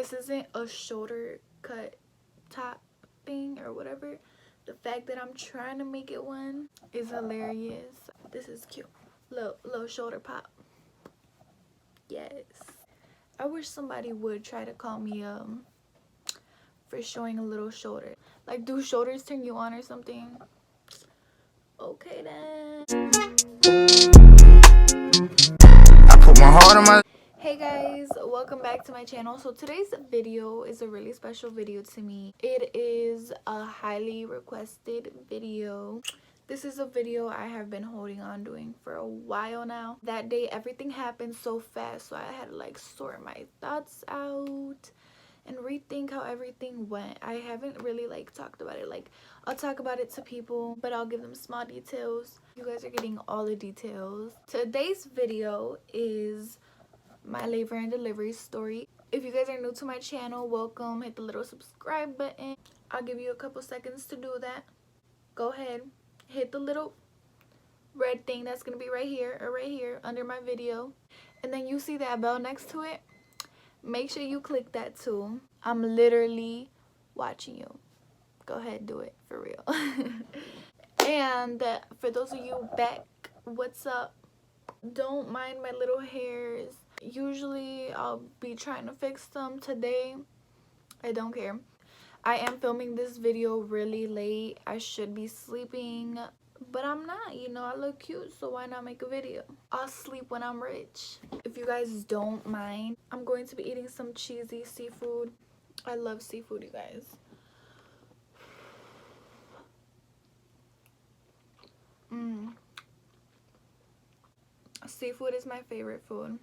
this isn't a shoulder cut top thing or whatever. The fact that I'm trying to make it one is hilarious. This is cute. Little shoulder pop. Yes. I wish somebody would try to call me for showing a little shoulder. Like, do shoulders turn you on or something? Okay then. I put my heart on my... Hey guys, welcome back to my channel. So today's video is a really special video to me. It is a highly requested video. This is a video I have been holding on doing for a while now. That day everything happened so fast, so I had to like sort my thoughts out and rethink how everything went. I haven't really like talked about it. Like, I'll talk about it to people, but I'll give them small details. You guys are getting all the details. Today's video is my labor and delivery story. If you guys are new to my channel, welcome. Hit the little subscribe button. I'll give you a couple seconds to do that. Go ahead, hit the little red thing that's gonna be right here or right here under my video, and then you see that bell next to it. Make sure you click that too. I'm literally watching you. Go ahead, do it for real. And for those of you back, what's up? Don't mind my little hairs. Usually I'll be trying to fix them. Today I don't care. I am filming this video really late. I should be sleeping, but I'm not. You know, I look cute, so why not make a video? I'll sleep when I'm rich. If you guys don't mind, I'm going to be eating some cheesy seafood. I love seafood, you guys. Seafood is my favorite food.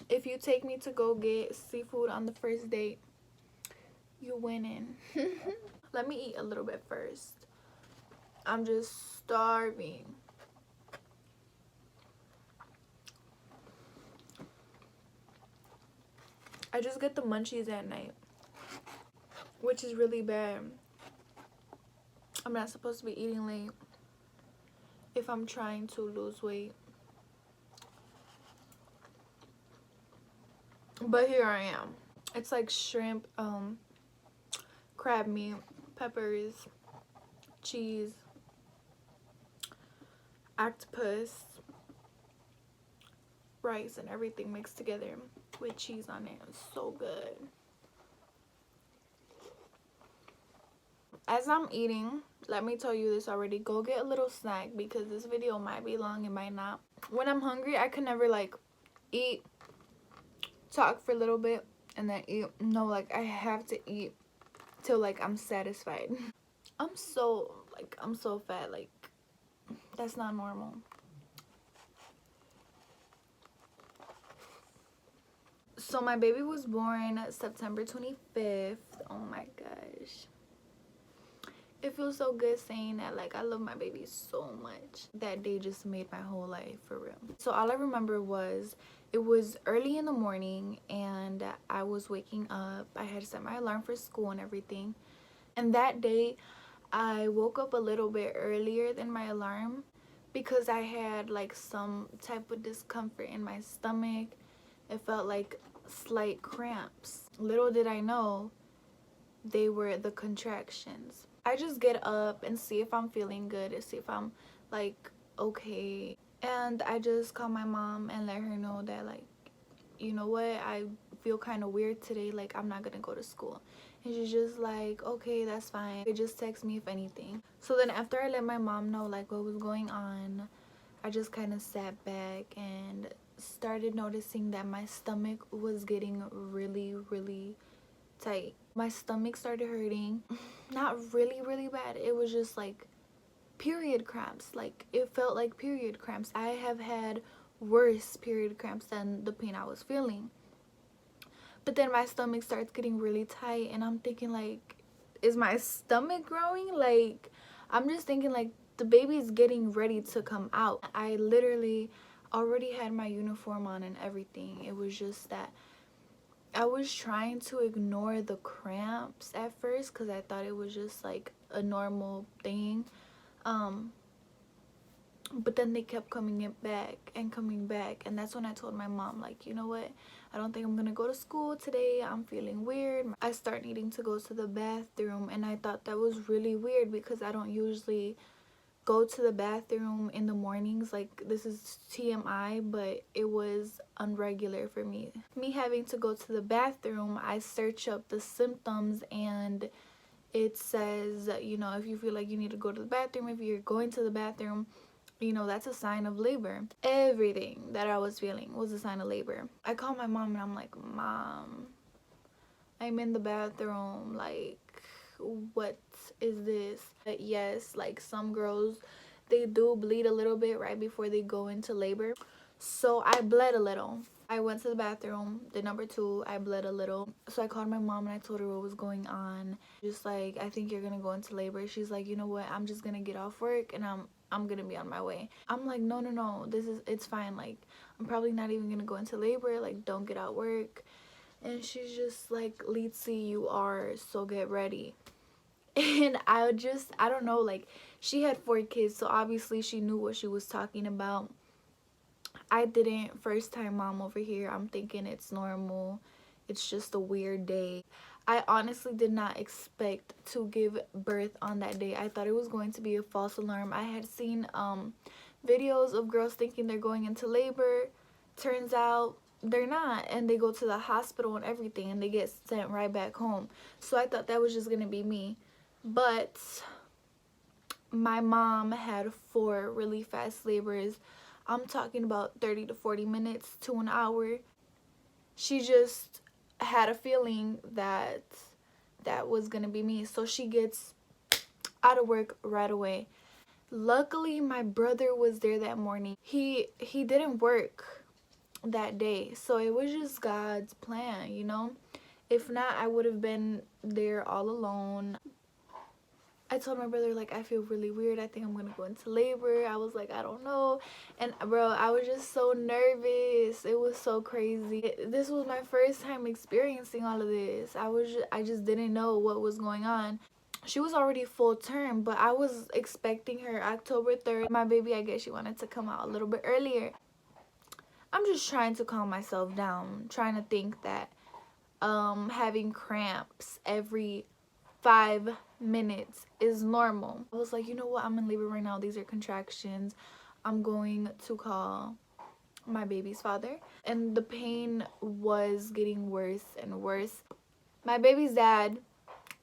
If you take me to go get seafood on the first date, you winning. Let me eat a little bit first. I'm just starving. I just get the munchies at night, which is really bad. I'm not supposed to be eating late if I'm trying to lose weight. But here I am. It's like shrimp, crab meat, peppers, cheese, octopus, rice, and everything mixed together with cheese on it. It's so good. As I'm eating, let me tell you this already. Go get a little snack because this video might be long, it might not. When I'm hungry, I can never like eat, talk for a little bit, and then eat. No, like I have to eat till like I'm satisfied. I'm so fat. Like, that's not normal. So my baby was born September 25th. Oh my gosh. It feels so good saying that. Like, I love my baby so much. That day just made my whole life, for real. So all I remember was it was early in the morning and I was waking up. I had set my alarm for school and everything. And that day I woke up a little bit earlier than my alarm because I had like some type of discomfort in my stomach. It felt like slight cramps. Little did I know they were the contractions. I just get up and see if I'm feeling good, see if I'm like okay. And I just call my mom and let her know that, like, you know what, I feel kind of weird today, like I'm not gonna go to school. And she's just like, okay, that's fine. They just text me if anything. So then after I let my mom know like what was going on, I just kind of sat back and started noticing that my stomach was getting really tight. My stomach started hurting. Not really bad. It was just like period cramps. Like, it felt like period cramps. I have had worse period cramps than the pain I was feeling. But then my stomach starts getting really tight and I'm thinking like, is my stomach growing? Like, I'm just thinking like the baby is getting ready to come out. I literally already had my uniform on and everything. It was just that I was trying to ignore the cramps at first because I thought it was just like a normal thing. But then they kept coming back, and that's when I told my mom, like, you know what, I don't think I'm gonna go to school today. I'm feeling weird. I start needing to go to the bathroom, and I thought that was really weird because I don't usually go to the bathroom in the mornings. Like, this is TMI, but it was unregular for me. Me having to go to the bathroom, I search up the symptoms, and it says, you know, if you feel like you need to go to the bathroom, if you're going to the bathroom, you know, that's a sign of labor. Everything that I was feeling was a sign of labor. I called my mom and I'm like, Mom, I'm in the bathroom, like, what is this? But yes, like, some girls, they do bleed a little bit right before they go into labor. So I bled a little. I went to the bathroom, the number 2, I bled a little. So I called my mom and I told her what was going on. Just like, I think you're gonna go into labor. She's like, you know what, I'm just gonna get off work and I'm gonna be on my way. I'm like, no, it's fine. Like, I'm probably not even gonna go into labor. Like, don't get out work. And she's just like, Litzy, you are, so get ready. And I don't know, like, she had 4 kids, so obviously she knew what she was talking about. I didn't. First time mom over here. I'm thinking it's normal. It's just a weird day. I honestly did not expect to give birth on that day. I thought it was going to be a false alarm. I had seen videos of girls thinking they're going into labor. Turns out they're not, and they go to the hospital and everything, and they get sent right back home. So I thought that was just gonna be me. But my mom had 4 really fast labors. I'm talking about 30 to 40 minutes to an hour. She just had a feeling that that was gonna be me. So she gets out of work right away. Luckily, my brother was there that morning. He didn't work that day. So it was just God's plan, you know? If not, I would have been there all alone. I told my brother, like, I feel really weird. I think I'm gonna go into labor. I was like, I don't know. And bro, I was just so nervous. It was so crazy. This was my first time experiencing all of this. I just didn't know what was going on. She was already full term, but I was expecting her October 3rd. My baby, I guess she wanted to come out a little bit earlier. I'm just trying to calm myself down, trying to think that having cramps every 5 minutes is normal. I was like, you know what, I'm in labor right now. These are contractions. I'm going to call my baby's father. And the pain was getting worse and worse. My baby's dad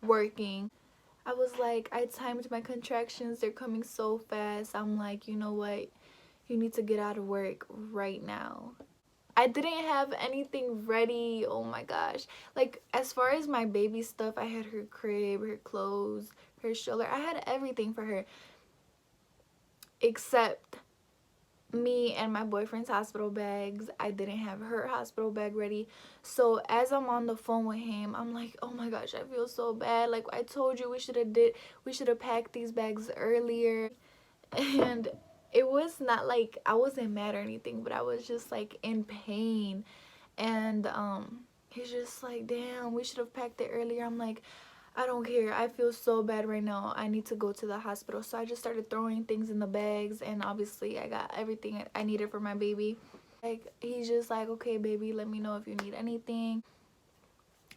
working. I was like, I timed my contractions. They're coming so fast. I'm like, you know what? You need to get out of work right now. I didn't have anything ready. Oh my gosh. Like, as far as my baby stuff, I had her crib, her clothes, her stroller. I had everything for her. Except me and my boyfriend's hospital bags. I didn't have her hospital bag ready. So as I'm on the phone with him, I'm like, oh my gosh, I feel so bad. Like, I told you we should have packed these bags earlier. And it was not like I wasn't mad or anything, but I was just like in pain. And he's just like, damn, we should have packed it earlier. I'm like, I don't care. I feel so bad right now. I need to go to the hospital. So I just started throwing things in the bags, and obviously I got everything I needed for my baby. Like, he's just like, okay baby, let me know if you need anything.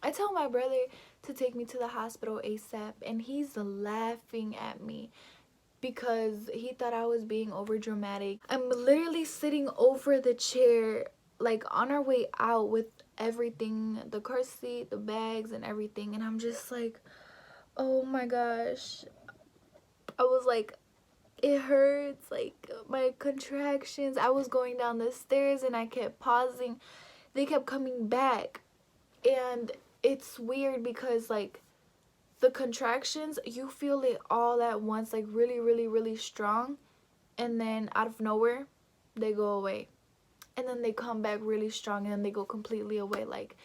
I tell my brother to take me to the hospital ASAP, and he's laughing at me because he thought I was being over dramatic. I'm literally sitting over the chair, like on our way out with everything, the car seat, the bags and everything, and I'm just like, oh my gosh. I was like, it hurts, like my contractions. I was going down the stairs and I kept pausing. They kept coming back, and it's weird because like the contractions, you feel it all at once, like really strong, and then out of nowhere they go away, and then they come back really strong, and then they go completely away. Like,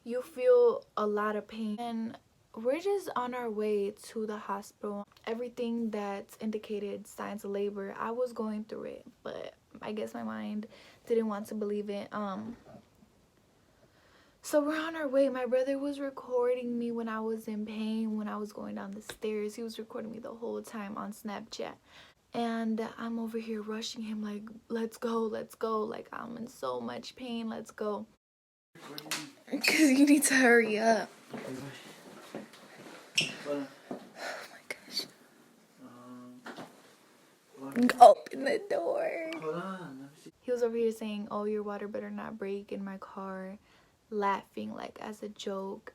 you feel a lot of pain. And we're just on our way to the hospital. Everything that's indicated signs of labor, I was going through it, but I guess my mind didn't want to believe it. So we're on our way. My brother was recording me when I was in pain, when I was going down the stairs. He was recording me the whole time on Snapchat. And I'm over here rushing him like, let's go. Like, I'm in so much pain. Let's go. Because you need to hurry up. Oh my gosh. Open the door. Hold on. He was over here saying, oh, your water better not break in my car. Laughing like as a joke.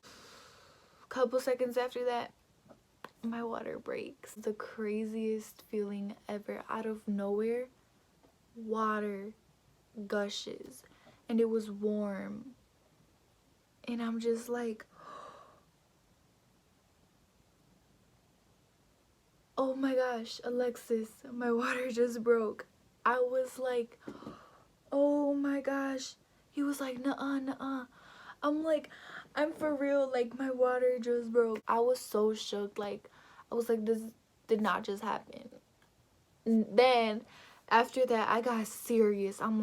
Couple seconds after that, my water breaks. The craziest feeling ever. Out of nowhere, water gushes. And it was warm. And I'm just like, oh my gosh, Alexis, my water just broke. I was like, oh my gosh. He was like, nuh-uh, nuh-uh. I'm like, I'm for real, like my water just broke. I was so shook, like I was like, this did not just happen. And then after that, I got serious. I'm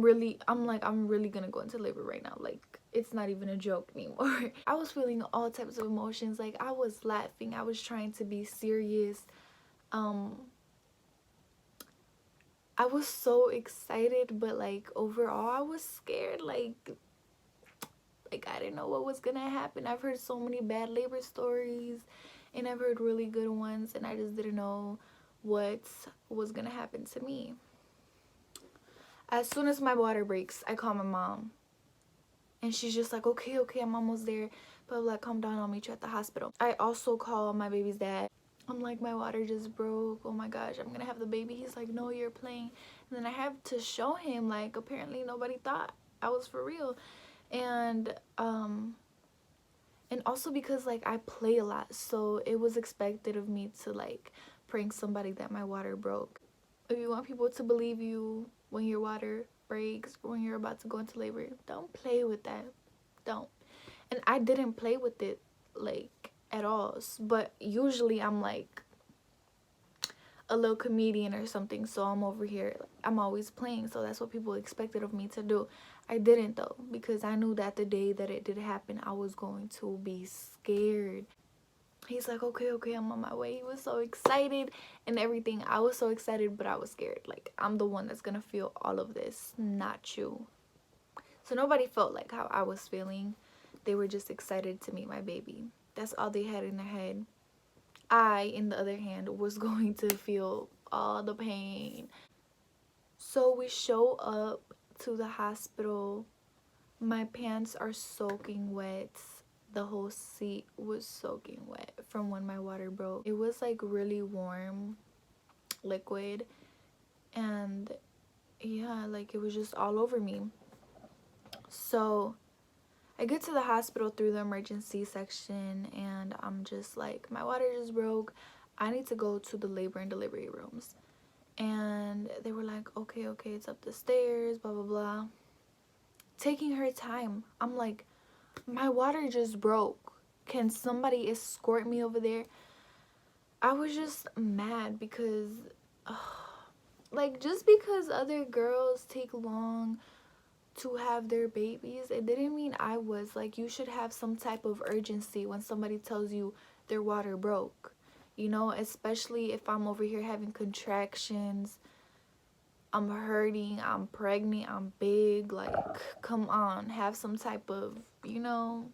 really gonna go into labor right now. Like, it's not even a joke anymore. I was feeling all types of emotions. Like, I was laughing, I was trying to be serious. I was so excited, but like overall I was scared. Like I didn't know what was gonna happen. I've heard so many bad labor stories and I've heard really good ones, and I just didn't know what was gonna happen to me. As soon as my water breaks, I call my mom. And she's just like, okay, I'm almost there. But like, calm down, I'll meet you at the hospital. I also call my baby's dad. I'm like, my water just broke. Oh my gosh, I'm gonna have the baby. He's like, no, you're playing. And then I have to show him, like, apparently nobody thought I was for real. And also because like I play a lot, so it was expected of me to like prank somebody that my water broke. If you want people to believe you when your water breaks, when you're about to go into labor, don't play with that. Don't. And I didn't play with it like at all, but usually I'm like a little comedian or something, so I'm over here, I'm always playing, so that's what people expected of me to do. I didn't though, because I knew that the day that it did happen, I was going to be scared. He's like, okay, I'm on my way. He was so excited and everything. I was so excited, but I was scared. Like, I'm the one that's gonna feel all of this, not you. So nobody felt like how I was feeling. They were just excited to meet my baby. That's all they had in their head. I, in the other hand, was going to feel all the pain. So we show up to the hospital. My pants are soaking wet. The whole seat was soaking wet from when my water broke. It was like really warm liquid, and yeah, like it was just all over me. So I get to the hospital through the emergency section, and I'm just like, my water just broke. I need to go to the labor and delivery rooms. And they were like, okay, it's up the stairs, blah blah blah, taking her time. I'm like, my water just broke. Can somebody escort me over there? I was just mad because like, just because other girls take long to have their babies, it didn't mean I was. Like, you should have some type of urgency when somebody tells you their water broke, you know, especially if I'm over here having contractions, I'm hurting, I'm pregnant, I'm big. Like, come on, have some type of, you know,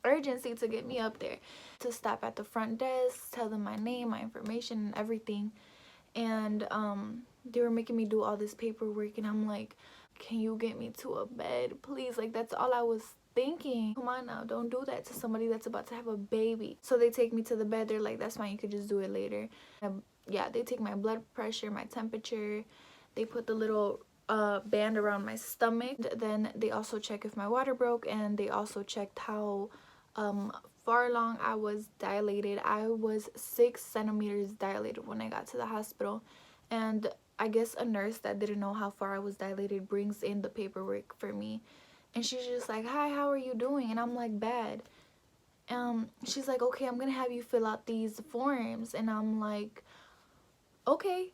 urgency to get me up there. To stop at the front desk, tell them my name, my information, and everything. And they were making me do all this paperwork, and I'm like, can you get me to a bed, please? Like, that's all I was thinking. Come on now, don't do that to somebody that's about to have a baby. So they take me to the bed. They're like, that's fine, you could just do it later. Yeah, they take my blood pressure, my temperature. They put the little band around my stomach. Then they also check if my water broke, and they also checked how far along I was dilated. I was 6 centimeters dilated when I got to the hospital. And I guess a nurse that didn't know how far I was dilated brings in the paperwork for me, and she's just like, hi, how are you doing? And I'm like, bad. She's like, okay, I'm gonna have you fill out these forms. And I'm like, okay,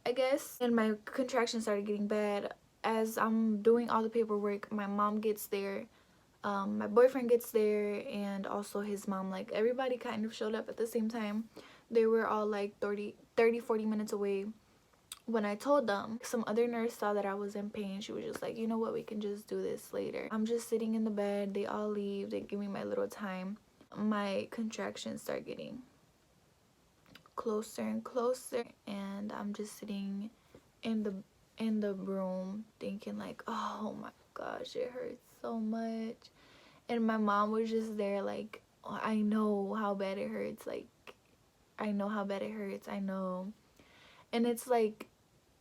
I guess. And my contractions started getting bad. As I'm doing all the paperwork, my mom gets there, my boyfriend gets there, and also his mom. Like, everybody kind of showed up at the same time. They were all like 30 40 minutes away when I told them, some other nurse saw that I was in pain. She was just like, you know what, we can just do this later. I'm just sitting in the bed. They all leave. They give me my little time. My contractions start getting closer and closer, and I'm just sitting in the room thinking like, oh my gosh, it hurts so much. And my mom was just there like, oh, I know how bad it hurts. Like, I know how bad it hurts. I know. And it's like,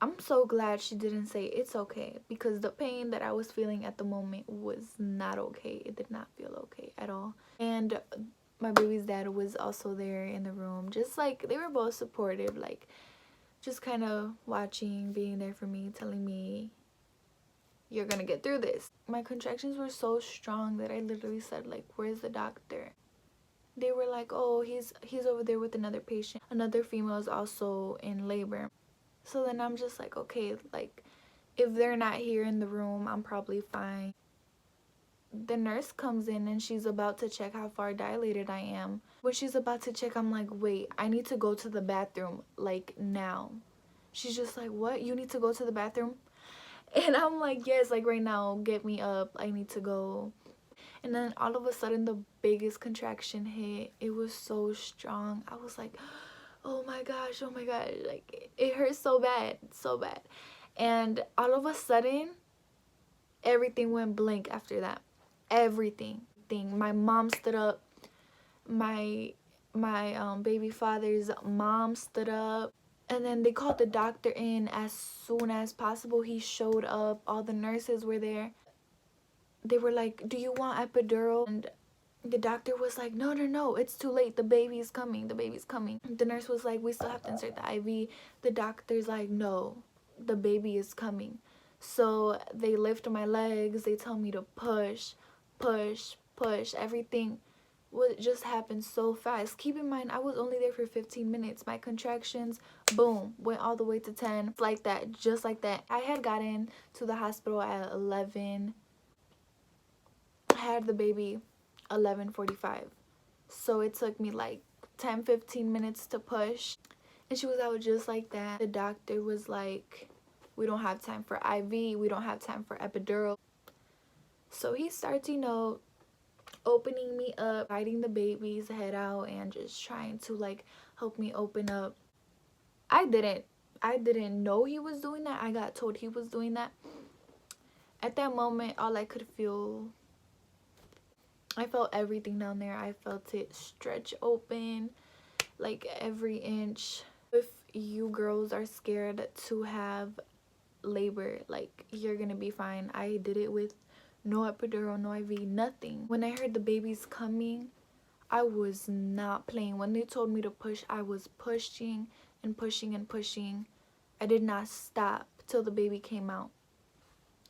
I'm so glad she didn't say it's okay, because the pain that I was feeling at the moment was not okay. It did not feel okay at all. And my baby's dad was also there in the room. Just like, they were both supportive, like just kind of watching, being there for me, telling me, you're gonna get through this. My contractions were so strong that I literally said like, where's the doctor? They were like, oh, he's over there with another patient. Another female is also in labor. So then I'm just like, okay, like, if they're not here in the room, I'm probably fine. The nurse comes in and she's about to check how far dilated I am. When she's about to check, I'm like, wait, I need to go to the bathroom, like, now. She's just like, what? You need to go to the bathroom? And I'm like, yes, like right now, get me up. I need to go. And then all of a sudden, the biggest contraction hit. It was so strong. I was like, oh my gosh, like it hurts so bad, so bad. And all of a sudden, everything went blank after that. Everything. My mom stood up. My baby father's mom stood up. And then they called the doctor in as soon as possible. He showed up. All the nurses were there. They were like, do you want epidural? And the doctor was like, no, no, no, it's too late. The baby's coming. The baby's coming. The nurse was like, we still have to insert the IV. The doctor's like, no, the baby is coming. So they lift my legs. They tell me to push, push, push. Everything would just happen so fast. Keep in mind, I was only there for 15 minutes. My contractions, boom, went all the way to 10. Like that, just like that. I had gotten to the hospital at 11. I had the baby 11:45. So it took me like 10-15 minutes to push. And she was out just like that. The doctor was like, we don't have time for IV. We don't have time for epidural. So he starts, you know, opening me up, biting the baby's head out, and just trying to like help me open up. I didn't know he was doing that. I got told he was doing that. At that moment, all I could feel, I felt everything down there. I felt it stretch open, like every inch. If you girls are scared to have labor, like, you're gonna be fine. I did it with no epidural, no IV, nothing. When I heard the baby's coming, I was not playing. When they told me to push, I was pushing and pushing and pushing. I did not stop till the baby came out.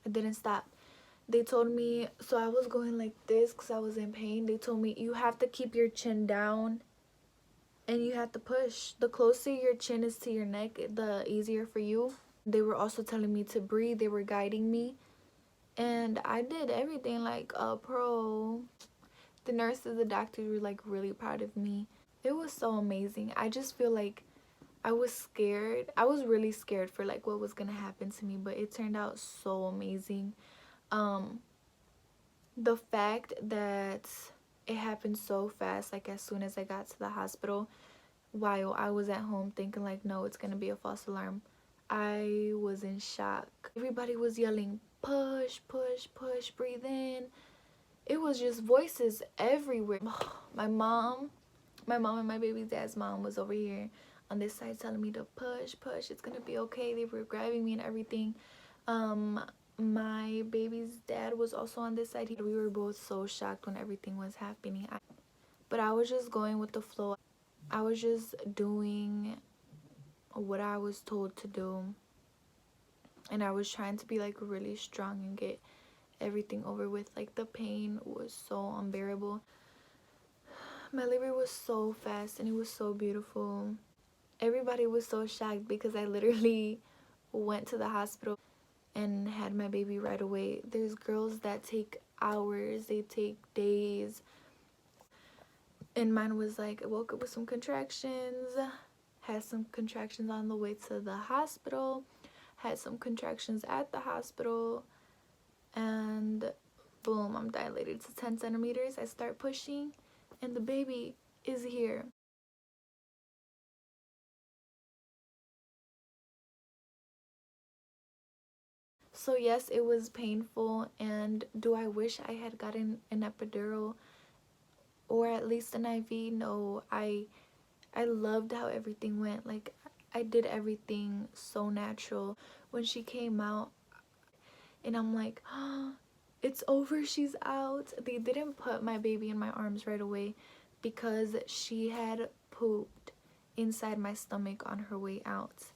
I didn't stop. They told me, so I was going like this because I was in pain. They told me, you have to keep your chin down and you have to push. The closer your chin is to your neck, the easier for you. They were also telling me to breathe. They were guiding me. And I did everything like a pro. The nurses, the doctors were like really proud of me. It was so amazing. I just feel like I was scared. I was really scared for like what was gonna happen to me, but it turned out so amazing. The fact that it happened so fast, like as soon as I got to the hospital, while I was at home thinking like, no, it's gonna be a false alarm, I was in shock. Everybody was yelling, push, push, push, breathe in. It was just voices everywhere. My mom and my baby dad's mom was over here on this side telling me to push, push, it's gonna be okay. They were grabbing me and everything. My baby's dad was also on this side. We were both so shocked when everything was happening. But I was just going with the flow. I was just doing what I was told to do. And I was trying to be like really strong and get everything over with. Like, the pain was so unbearable. My labor was so fast and it was so beautiful. Everybody was so shocked because I literally went to the hospital and had my baby right away. There's girls that take hours, they take days. And mine was like, I woke up with some contractions. had some contractions on the way to the hospital, had some contractions at the hospital, and boom, I'm dilated to 10 centimeters. I start pushing, and the baby is here. So yes, it was painful, and do I wish I had gotten an epidural or at least an IV? No, I loved how everything went. Like, I did everything so natural. When she came out, and I'm like, oh, it's over, she's out. They didn't put my baby in my arms right away because she had pooped inside my stomach on her way out.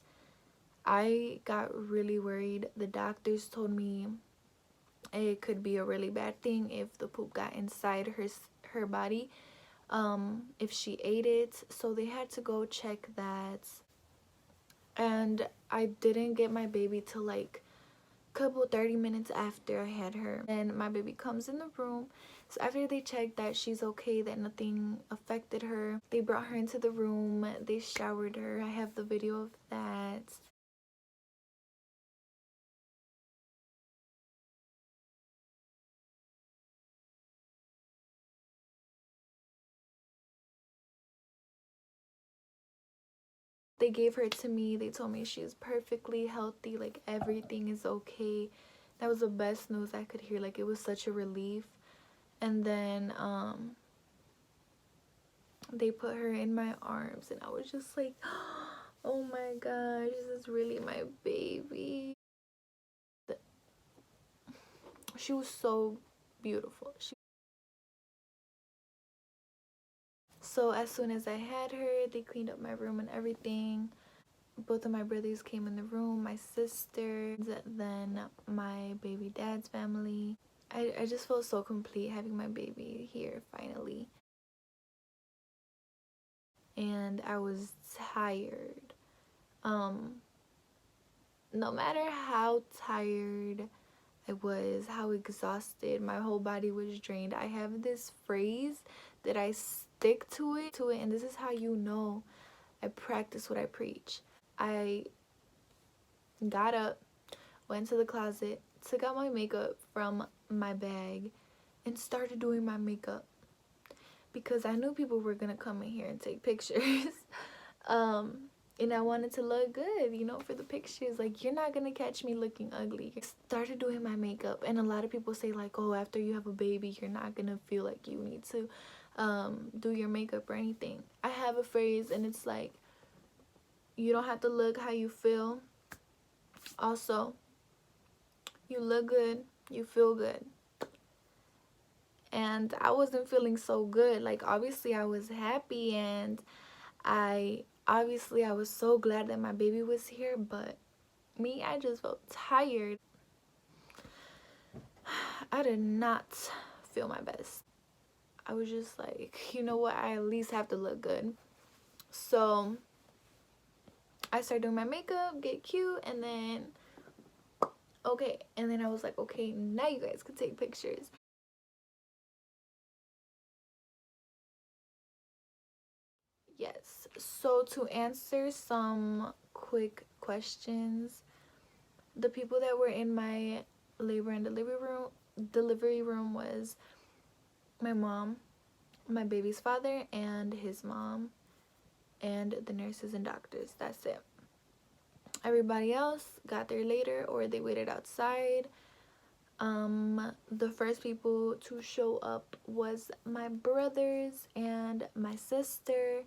I got really worried. The doctors told me it could be a really bad thing if the poop got inside her body, if she ate it. So they had to go check that. And I didn't get my baby till like couple 30 minutes after I had her. And my baby comes in the room. So after they checked that she's okay, that nothing affected her, they brought her into the room, they showered her. I have the video of that. They gave her to me. They told me she's perfectly healthy, like everything is okay. That was the best news I could hear. Like, it was such a relief. And then they put her in my arms, and I was just like, oh my gosh, this is really my baby. She was so beautiful. So as soon as I had her, they cleaned up my room and everything. Both of my brothers came in the room, my sister, then my baby dad's family. I just felt so complete having my baby here finally. And I was tired. No matter how tired I was, how exhausted, my whole body was drained. I have this phrase that I stick to it, and this is how you know I practice what I preach. I got up, went to the closet, took out my makeup from my bag, and started doing my makeup because I knew people were gonna come in here and take pictures. And I wanted to look good, you know, for the pictures. Like, you're not gonna catch me looking ugly. I started doing my makeup, and a lot of people say like, oh, after you have a baby, you're not gonna feel like you need to do your makeup or anything. I have a phrase, and it's like, you don't have to look how you feel. Also, you look good, you feel good. And I wasn't feeling so good. Like, obviously I was happy, and I was so glad that my baby was here, but me, I just felt tired. I did not feel my best. I was just like, you know what, I at least have to look good. So I started doing my makeup, get cute, and then okay, and then I was like, okay, now you guys can take pictures. Yes, so to answer some quick questions, the people that were in my labor and delivery room was my mom, my baby's father, and his mom, and the nurses and doctors. That's it. Everybody else got there later, or they waited outside. The first people to show up was my brothers and my sister,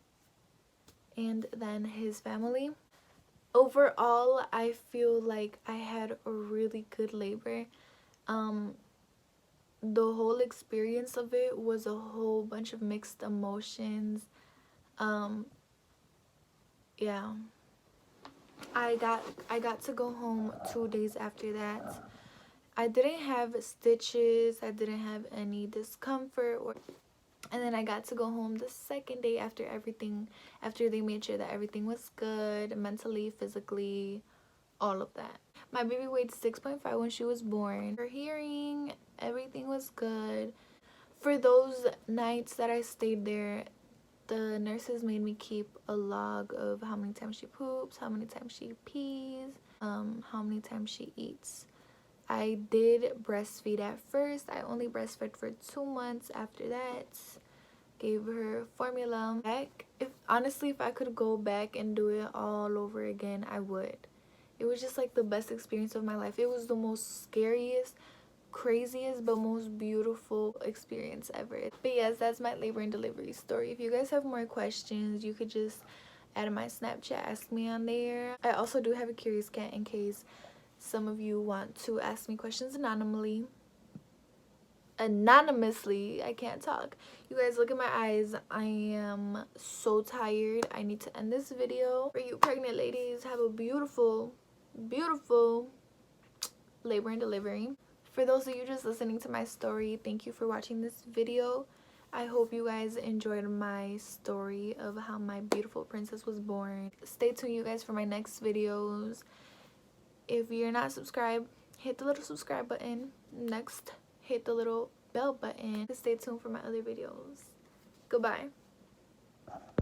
and then his family. Overall, I feel like I had a really good labor. The whole experience of it was a whole bunch of mixed emotions. Yeah, I got to go home 2 days after that. I didn't have stitches, I didn't have any discomfort, and then I got to go home the second day after they made sure that everything was good, mentally, physically, all of that. My baby weighed 6.5 when she was born. Her hearing, everything was good. For those nights that I stayed there, the nurses made me keep a log of how many times she poops, how many times she pees, how many times she eats. I did breastfeed at first. I only breastfed for 2 months. After that, gave her formula. Honestly, if I could go back and do it all over again, I would. It was just like the best experience of my life. It was the most scariest, craziest, but most beautiful experience ever. But yes, that's my labor and delivery story. If you guys have more questions, you could just add my Snapchat, ask me on there. I also do have a curious cat in case some of you want to ask me questions anonymously. I can't talk. You guys, look at my eyes. I am so tired. I need to end this video. For you pregnant ladies, have a beautiful labor and delivery. For those of you just listening to my story, thank you for watching this video. I hope you guys enjoyed my story of how my beautiful princess was born. Stay tuned, you guys, for my next videos. If you're not subscribed, hit the little subscribe button. Next, hit the little bell button to stay tuned for my other videos. Goodbye.